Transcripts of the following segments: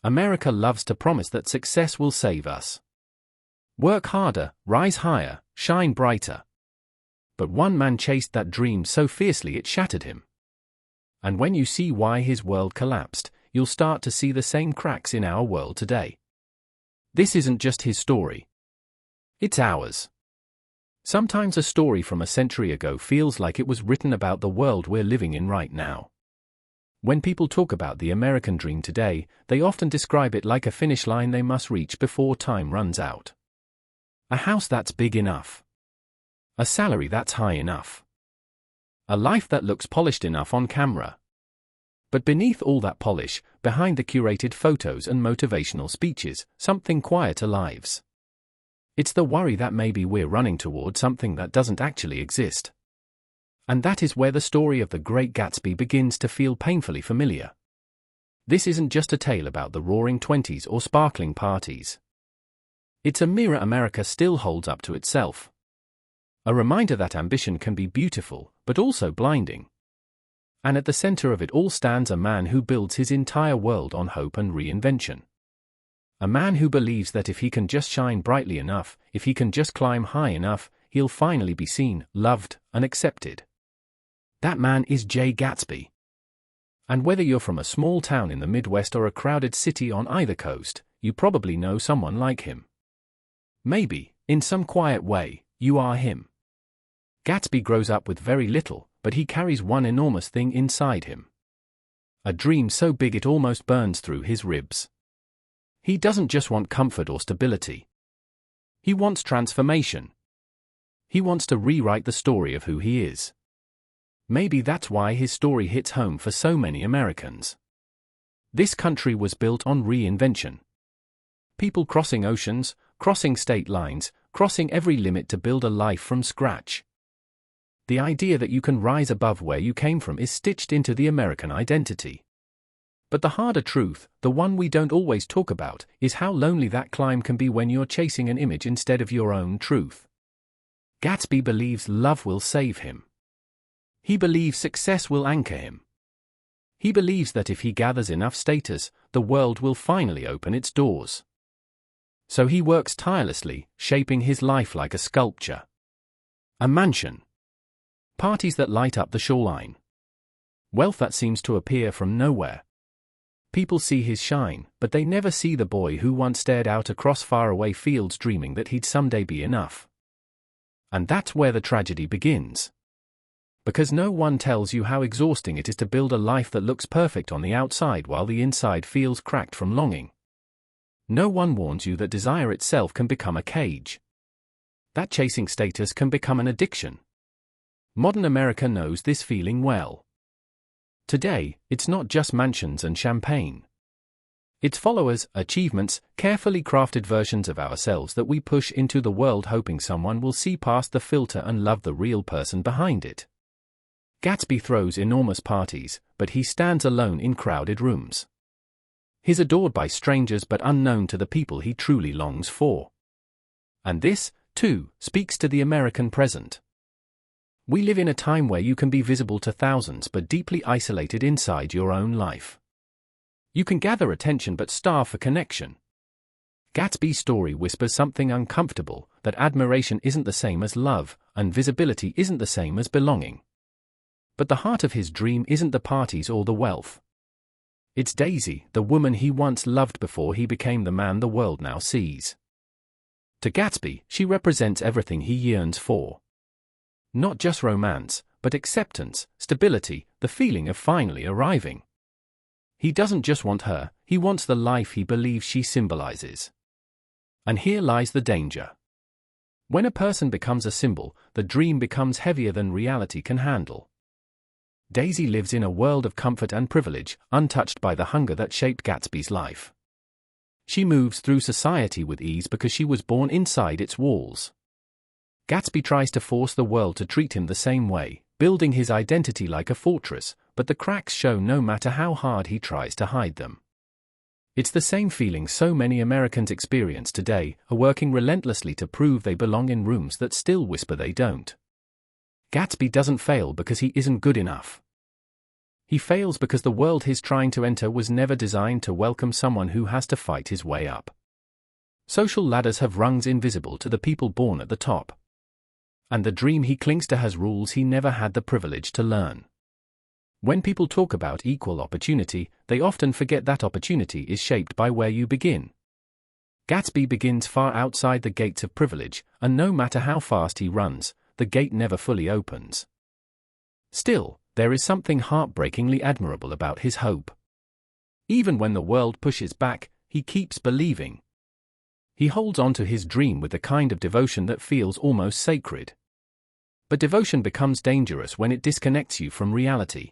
America loves to promise that success will save us. Work harder, rise higher, shine brighter. But one man chased that dream so fiercely it shattered him. And when you see why his world collapsed, you'll start to see the same cracks in our world today. This isn't just his story. It's ours. Sometimes a story from a century ago feels like it was written about the world we're living in right now. When people talk about the American dream today, they often describe it like a finish line they must reach before time runs out. A house that's big enough. A salary that's high enough. A life that looks polished enough on camera. But beneath all that polish, behind the curated photos and motivational speeches, something quieter lives. It's the worry that maybe we're running toward something that doesn't actually exist. And that is where the story of the Great Gatsby begins to feel painfully familiar. This isn't just a tale about the roaring 20s or sparkling parties. It's a mirror America still holds up to itself. A reminder that ambition can be beautiful, but also blinding. And at the center of it all stands a man who builds his entire world on hope and reinvention. A man who believes that if he can just shine brightly enough, if he can just climb high enough, he'll finally be seen, loved, and accepted. That man is Jay Gatsby. And whether you're from a small town in the Midwest or a crowded city on either coast, you probably know someone like him. Maybe, in some quiet way, you are him. Gatsby grows up with very little, but he carries one enormous thing inside him. A dream so big it almost burns through his ribs. He doesn't just want comfort or stability. He wants transformation. He wants to rewrite the story of who he is. Maybe that's why his story hits home for so many Americans. This country was built on reinvention. People crossing oceans, crossing state lines, crossing every limit to build a life from scratch. The idea that you can rise above where you came from is stitched into the American identity. But the harder truth, the one we don't always talk about, is how lonely that climb can be when you're chasing an image instead of your own truth. Gatsby believes love will save him. He believes success will anchor him. He believes that if he gathers enough status, the world will finally open its doors. So he works tirelessly, shaping his life like a sculpture. A mansion. Parties that light up the shoreline. Wealth that seems to appear from nowhere. People see his shine, but they never see the boy who once stared out across faraway fields dreaming that he'd someday be enough. And that's where the tragedy begins. Because no one tells you how exhausting it is to build a life that looks perfect on the outside while the inside feels cracked from longing. No one warns you that desire itself can become a cage. That chasing status can become an addiction. Modern America knows this feeling well. Today, it's not just mansions and champagne. It's followers, achievements, carefully crafted versions of ourselves that we push into the world hoping someone will see past the filter and love the real person behind it. Gatsby throws enormous parties, but he stands alone in crowded rooms. He's adored by strangers but unknown to the people he truly longs for. And this, too, speaks to the American present. We live in a time where you can be visible to thousands but deeply isolated inside your own life. You can gather attention but starve for connection. Gatsby's story whispers something uncomfortable, that admiration isn't the same as love, and visibility isn't the same as belonging. But the heart of his dream isn't the parties or the wealth. It's Daisy, the woman he once loved before he became the man the world now sees. To Gatsby, she represents everything he yearns for. Not just romance, but acceptance, stability, the feeling of finally arriving. He doesn't just want her, he wants the life he believes she symbolizes. And here lies the danger. When a person becomes a symbol, the dream becomes heavier than reality can handle. Daisy lives in a world of comfort and privilege, untouched by the hunger that shaped Gatsby's life. She moves through society with ease because she was born inside its walls. Gatsby tries to force the world to treat him the same way, building his identity like a fortress, but the cracks show no matter how hard he tries to hide them. It's the same feeling so many Americans experience today, are working relentlessly to prove they belong in rooms that still whisper they don't. Gatsby doesn't fail because he isn't good enough. He fails because the world he's trying to enter was never designed to welcome someone who has to fight his way up. Social ladders have rungs invisible to the people born at the top. And the dream he clings to has rules he never had the privilege to learn. When people talk about equal opportunity, they often forget that opportunity is shaped by where you begin. Gatsby begins far outside the gates of privilege, and no matter how fast he runs, the gate never fully opens. Still, there is something heartbreakingly admirable about his hope. Even when the world pushes back, he keeps believing. He holds on to his dream with the kind of devotion that feels almost sacred. But devotion becomes dangerous when it disconnects you from reality.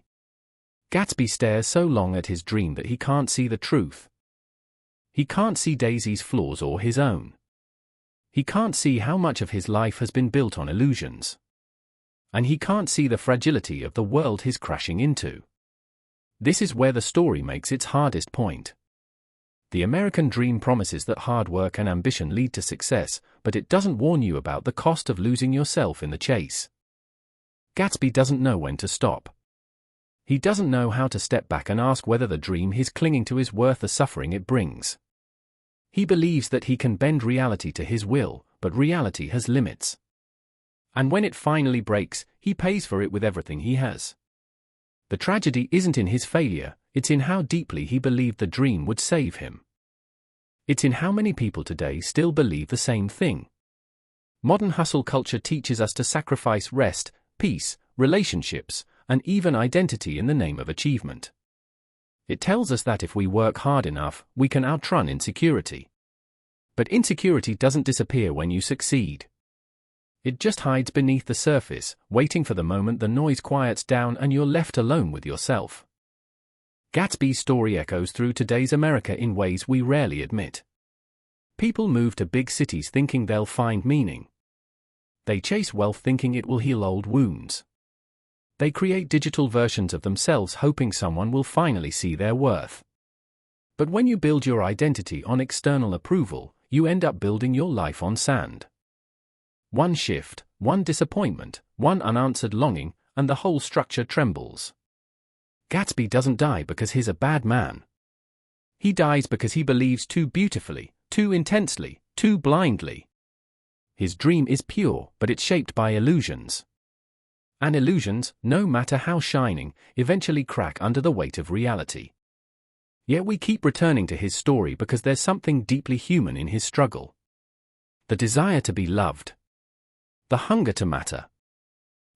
Gatsby stares so long at his dream that he can't see the truth. He can't see Daisy's flaws or his own. He can't see how much of his life has been built on illusions. And he can't see the fragility of the world he's crashing into. This is where the story makes its hardest point. The American dream promises that hard work and ambition lead to success, but it doesn't warn you about the cost of losing yourself in the chase. Gatsby doesn't know when to stop. He doesn't know how to step back and ask whether the dream he's clinging to is worth the suffering it brings. He believes that he can bend reality to his will, but reality has limits. And when it finally breaks, he pays for it with everything he has. The tragedy isn't in his failure, it's in how deeply he believed the dream would save him. It's in how many people today still believe the same thing. Modern hustle culture teaches us to sacrifice rest, peace, relationships, and even identity in the name of achievement. It tells us that if we work hard enough, we can outrun insecurity. But insecurity doesn't disappear when you succeed. It just hides beneath the surface, waiting for the moment the noise quiets down and you're left alone with yourself. Gatsby's story echoes through today's America in ways we rarely admit. People move to big cities thinking they'll find meaning. They chase wealth thinking it will heal old wounds. They create digital versions of themselves hoping someone will finally see their worth. But when you build your identity on external approval, you end up building your life on sand. One shift, one disappointment, one unanswered longing, and the whole structure trembles. Gatsby doesn't die because he's a bad man. He dies because he believes too beautifully, too intensely, too blindly. His dream is pure, but it's shaped by illusions. And illusions, no matter how shining, eventually crack under the weight of reality. Yet we keep returning to his story because there's something deeply human in his struggle. The desire to be loved. The hunger to matter.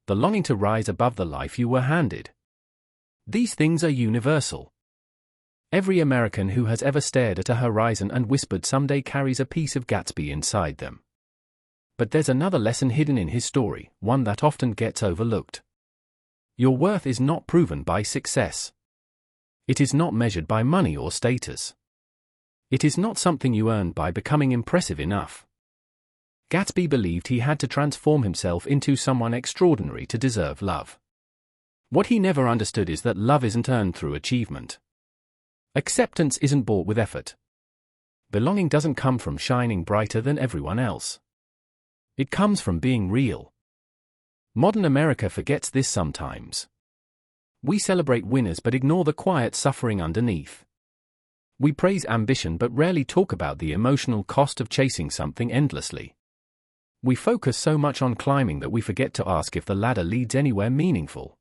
The longing to rise above the life you were handed. These things are universal. Every American who has ever stared at a horizon and whispered someday carries a piece of Gatsby inside them. But there's another lesson hidden in his story, one that often gets overlooked. Your worth is not proven by success. It is not measured by money or status. It is not something you earn by becoming impressive enough. Gatsby believed he had to transform himself into someone extraordinary to deserve love. What he never understood is that love isn't earned through achievement. Acceptance isn't bought with effort. Belonging doesn't come from shining brighter than everyone else. It comes from being real. Modern America forgets this sometimes. We celebrate winners but ignore the quiet suffering underneath. We praise ambition but rarely talk about the emotional cost of chasing something endlessly. We focus so much on climbing that we forget to ask if the ladder leads anywhere meaningful.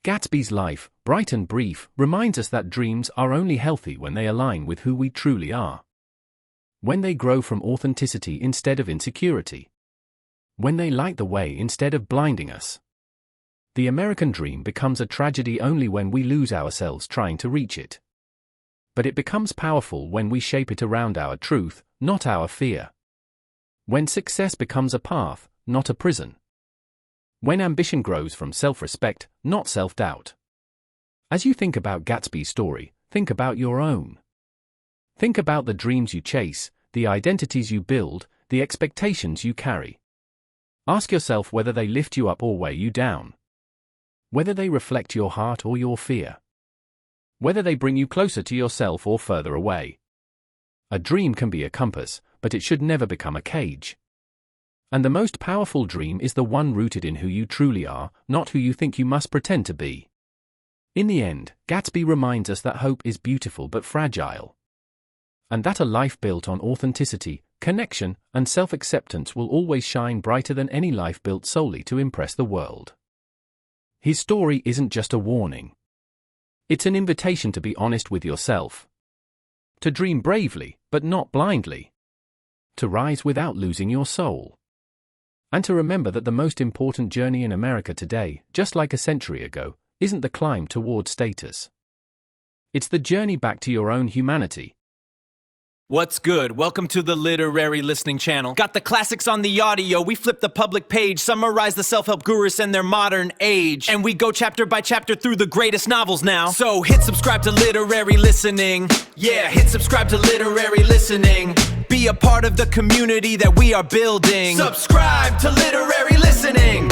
Gatsby's life, bright and brief, reminds us that dreams are only healthy when they align with who we truly are. When they grow from authenticity instead of insecurity. When they light the way instead of blinding us. The American dream becomes a tragedy only when we lose ourselves trying to reach it. But it becomes powerful when we shape it around our truth, not our fear. When success becomes a path, not a prison. When ambition grows from self-respect, not self-doubt. As you think about Gatsby's story, think about your own. Think about the dreams you chase, the identities you build, the expectations you carry. Ask yourself whether they lift you up or weigh you down. Whether they reflect your heart or your fear. Whether they bring you closer to yourself or further away. A dream can be a compass, but it should never become a cage. And the most powerful dream is the one rooted in who you truly are, not who you think you must pretend to be. In the end, Gatsby reminds us that hope is beautiful but fragile, and that a life built on authenticity, connection, and self-acceptance will always shine brighter than any life built solely to impress the world. His story isn't just a warning. It's an invitation to be honest with yourself, to dream bravely, but not blindly, to rise without losing your soul, and to remember that the most important journey in America today, just like a century ago, isn't the climb toward status. It's the journey back to your own humanity. What's good? Welcome to the Literary Listening Channel. Got the classics on the audio, we flip the public page, summarize the self-help gurus and their modern age, and we go chapter by chapter through the greatest novels now. So hit subscribe to Literary Listening. Yeah, hit subscribe to Literary Listening. Be a part of the community that we are building. Subscribe to Literary Listening.